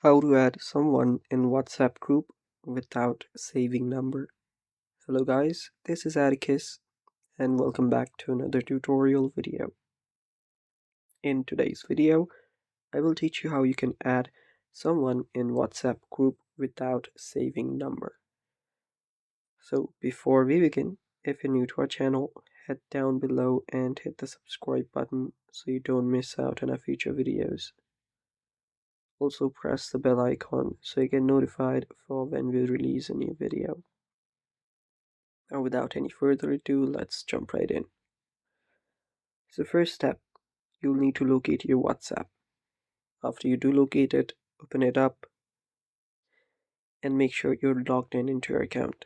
How to add someone in WhatsApp group without saving number. Hello guys, this is Atticus and welcome back to another tutorial video. In today's video, I will teach you how you can add someone in WhatsApp group without saving number. So before we begin, if you're new to our channel, head down below and hit the subscribe button so you don't miss out on our future videos. Also press the bell icon so you get notified for when we release a new video. Now without any further ado, let's jump right in. So first step, you'll need to locate your WhatsApp. After you do locate it, open it up and make sure you're logged in into your account.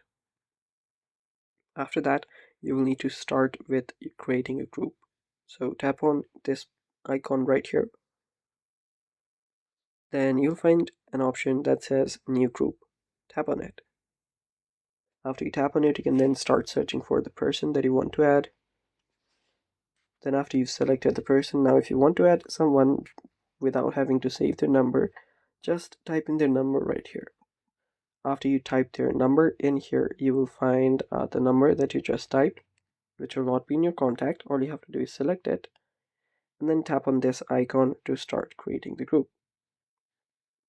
After that, you will need to start with creating a group. So tap on this icon right here. Then you'll find an option that says new group. Tap on it. After you tap on it, you can then start searching for the person that you want to add. Then after you've selected the person, now if you want to add someone without having to save their number, just type in their number right here. After you type their number in here, you will find the number that you just typed, which will not be in your contact. All you have to do is select it and then tap on this icon to start creating the group.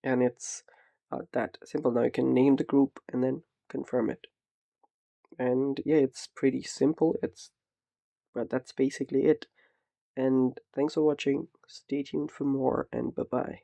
And it's that simple. Now you can name the group and then confirm it. And yeah, it's pretty simple. But that's basically it. And thanks for watching. Stay tuned for more, and bye bye.